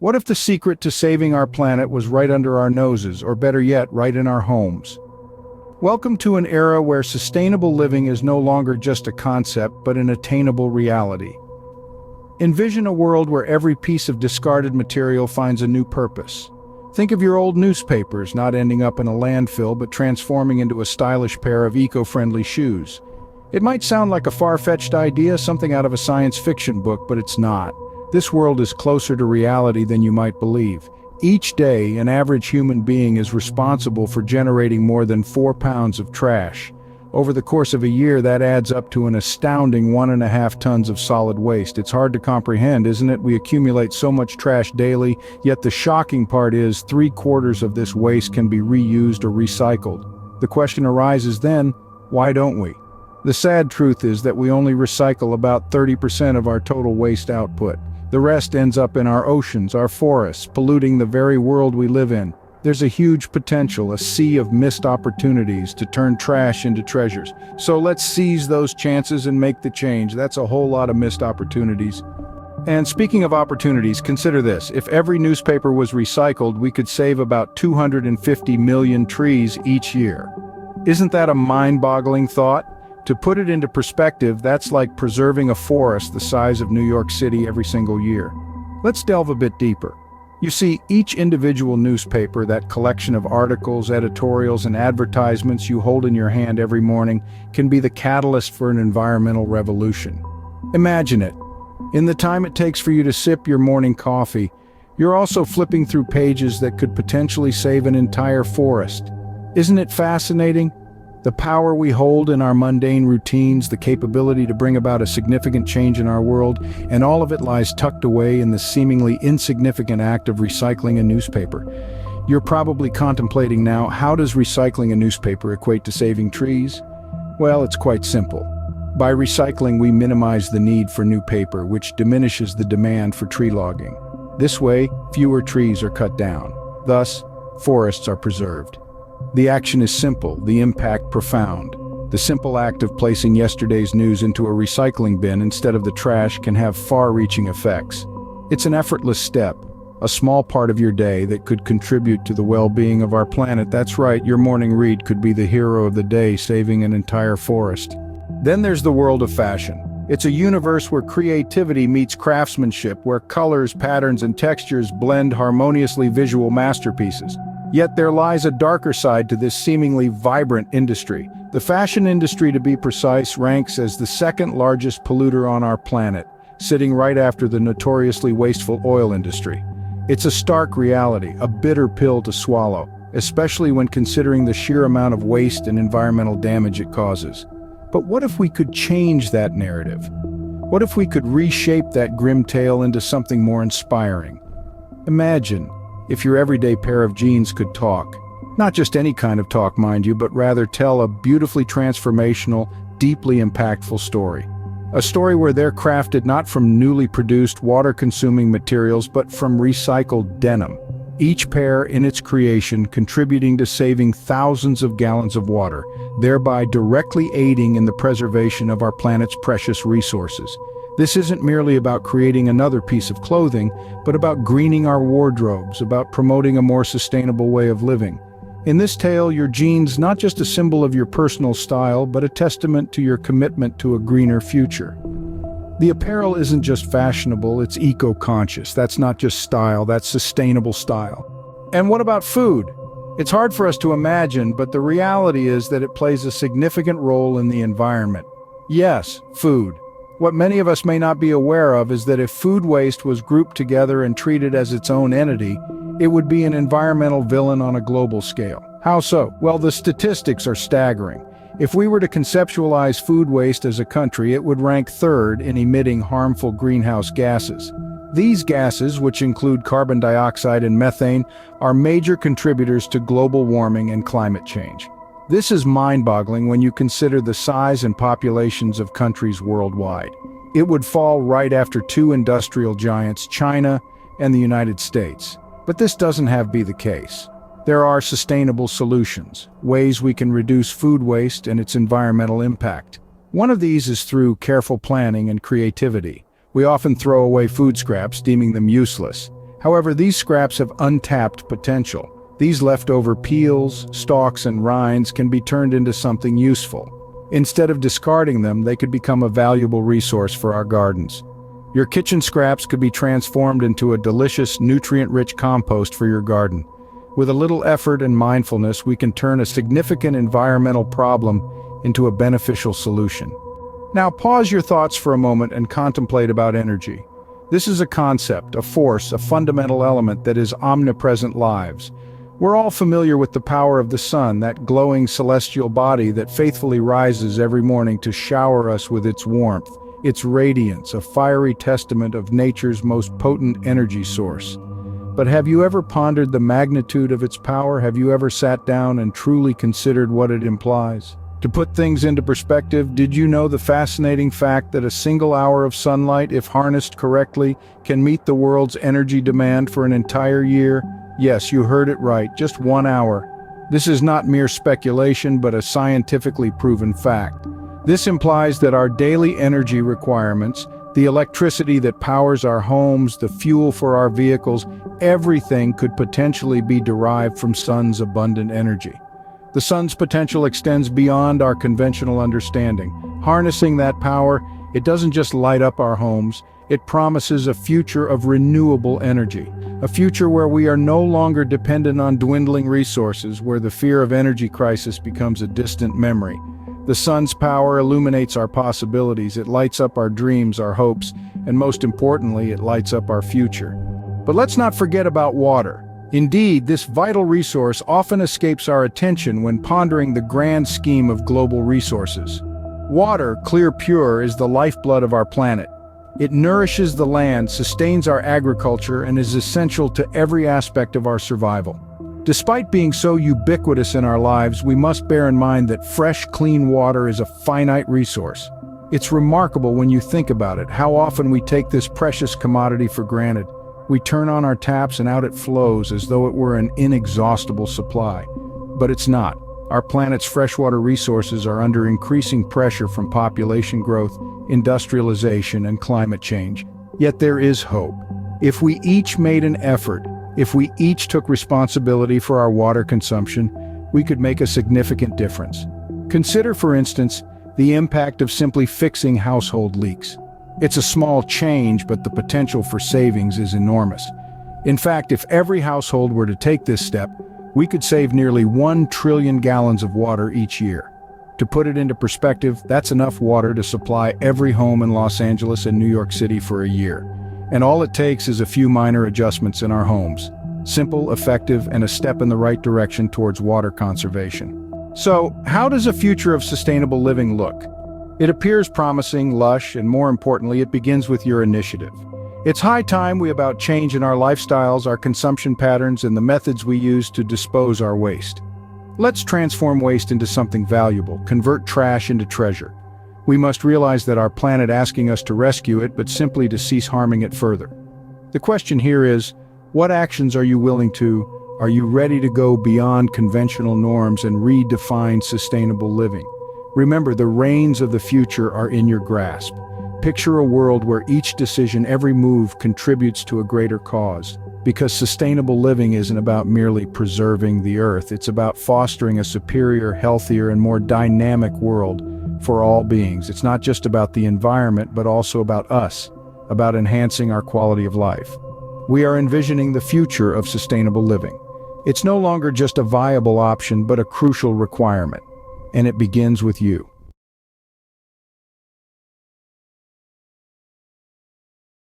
What if the secret to saving our planet was right under our noses, or better yet, right in our homes? Welcome to an era where sustainable living is no longer just a concept, but an attainable reality. Envision a world where every piece of discarded material finds a new purpose. Think of your old newspapers not ending up in a landfill, but transforming into a stylish pair of eco-friendly shoes. It might sound like a far-fetched idea, something out of a science fiction book, but it's not. This world is closer to reality than you might believe. Each day, an average human being is responsible for generating more than 4 pounds of trash. Over the course of a year, that adds up to an astounding 1.5 tons of solid waste. It's hard to comprehend, isn't it? We accumulate so much trash daily, yet the shocking part is 3/4 of this waste can be reused or recycled. The question arises then, why don't we? The sad truth is that we only recycle about 30% of our total waste output. The rest ends up in our oceans, our forests, polluting the very world we live in. There's a huge potential, a sea of missed opportunities to turn trash into treasures. So let's seize those chances and make the change. That's a whole lot of missed opportunities. And speaking of opportunities, consider this. If every newspaper was recycled, we could save about 250 million trees each year. Isn't that a mind-boggling thought? To put it into perspective, that's like preserving a forest the size of New York City every single year. Let's delve a bit deeper. You see, each individual newspaper, that collection of articles, editorials, and advertisements you hold in your hand every morning, can be the catalyst for an environmental revolution. Imagine it. In the time it takes for you to sip your morning coffee, you're also flipping through pages that could potentially save an entire forest. Isn't it fascinating? The power we hold in our mundane routines, the capability to bring about a significant change in our world, and all of it lies tucked away in the seemingly insignificant act of recycling a newspaper. You're probably contemplating now, how does recycling a newspaper equate to saving trees? Well, it's quite simple. By recycling, we minimize the need for new paper, which diminishes the demand for tree logging. This way, fewer trees are cut down. Thus, forests are preserved. The action is simple, the impact profound. The simple act of placing yesterday's news into a recycling bin instead of the trash can have far-reaching effects. It's an effortless step, a small part of your day that could contribute to the well-being of our planet. That's right, your morning read could be the hero of the day, saving an entire forest. Then there's the world of fashion. It's a universe where creativity meets craftsmanship, where colors, patterns, and textures blend harmoniously, visual masterpieces. Yet there lies a darker side to this seemingly vibrant industry. The fashion industry, to be precise, ranks as the second largest polluter on our planet, sitting right after the notoriously wasteful oil industry. It's a stark reality, a bitter pill to swallow, especially when considering the sheer amount of waste and environmental damage it causes. But what if we could change that narrative? What if we could reshape that grim tale into something more inspiring? Imagine if your everyday pair of jeans could talk. Not just any kind of talk, mind you, but rather tell a beautifully transformational, deeply impactful story. A story where they're crafted not from newly produced, water-consuming materials, but from recycled denim. Each pair in its creation contributing to saving thousands of gallons of water, thereby directly aiding in the preservation of our planet's precious resources. This isn't merely about creating another piece of clothing, but about greening our wardrobes, about promoting a more sustainable way of living. In this tale, your jeans not just a symbol of your personal style, but a testament to your commitment to a greener future. The apparel isn't just fashionable, it's eco-conscious. That's not just style, that's sustainable style. And what about food? It's hard for us to imagine, but the reality is that it plays a significant role in the environment. Yes, food. What many of us may not be aware of is that if food waste was grouped together and treated as its own entity, it would be an environmental villain on a global scale. How so? Well, the statistics are staggering. If we were to conceptualize food waste as a country, it would rank third in emitting harmful greenhouse gases. These gases, which include carbon dioxide and methane, are major contributors to global warming and climate change. This is mind-boggling when you consider the size and populations of countries worldwide. It would fall right after two industrial giants, China and the United States. But this doesn't have to be the case. There are sustainable solutions, ways we can reduce food waste and its environmental impact. One of these is through careful planning and creativity. We often throw away food scraps, deeming them useless. However, these scraps have untapped potential. These leftover peels, stalks, and rinds can be turned into something useful. Instead of discarding them, they could become a valuable resource for our gardens. Your kitchen scraps could be transformed into a delicious, nutrient-rich compost for your garden. With a little effort and mindfulness, we can turn a significant environmental problem into a beneficial solution. Now pause your thoughts for a moment and contemplate about energy. This is a concept, a force, a fundamental element that is omnipresent lives. We're all familiar with the power of the sun, that glowing celestial body that faithfully rises every morning to shower us with its warmth, its radiance, a fiery testament of nature's most potent energy source. But have you ever pondered the magnitude of its power? Have you ever sat down and truly considered what it implies? To put things into perspective, did you know the fascinating fact that a single hour of sunlight, if harnessed correctly, can meet the world's energy demand for an entire year? Yes, you heard it right, just 1 hour. This is not mere speculation, but a scientifically proven fact. This implies that our daily energy requirements, the electricity that powers our homes, the fuel for our vehicles, everything could potentially be derived from sun's abundant energy. The sun's potential extends beyond our conventional understanding. Harnessing that power, it doesn't just light up our homes, it promises a future of renewable energy. A future where we are no longer dependent on dwindling resources, where the fear of energy crisis becomes a distant memory. The sun's power illuminates our possibilities, it lights up our dreams, our hopes, and most importantly, it lights up our future. But let's not forget about water. Indeed, this vital resource often escapes our attention when pondering the grand scheme of global resources. Water, clear, pure, is the lifeblood of our planet. It nourishes the land, sustains our agriculture, and is essential to every aspect of our survival. Despite being so ubiquitous in our lives, we must bear in mind that fresh, clean water is a finite resource. It's remarkable when you think about it, how often we take this precious commodity for granted. We turn on our taps and out it flows as though it were an inexhaustible supply. But it's not. Our planet's freshwater resources are under increasing pressure from population growth, industrialization, and climate change. Yet there is hope. If we each made an effort, if we each took responsibility for our water consumption, we could make a significant difference. Consider, for instance, the impact of simply fixing household leaks. It's a small change, but the potential for savings is enormous. In fact, if every household were to take this step, we could save nearly 1 trillion gallons of water each year. To put it into perspective, that's enough water to supply every home in Los Angeles and New York City for a year. And all it takes is a few minor adjustments in our homes. Simple, effective, and a step in the right direction towards water conservation. So, how does a future of sustainable living look? It appears promising, lush, and more importantly, it begins with your initiative. It's high time we about change in our lifestyles, our consumption patterns, and the methods we use to dispose our waste. Let's transform waste into something valuable, convert trash into treasure. We must realize that our planet asking us to rescue it, but simply to cease harming it further. The question here is, what actions are you willing to? Are you ready to go beyond conventional norms and redefine sustainable living? Remember, the reins of the future are in your grasp. Picture a world where each decision, every move contributes to a greater cause. Because sustainable living isn't about merely preserving the earth, it's about fostering a superior, healthier, and more dynamic world for all beings. It's not just about the environment, but also about us, about enhancing our quality of life. We are envisioning the future of sustainable living. It's no longer just a viable option, but a crucial requirement. And it begins with you.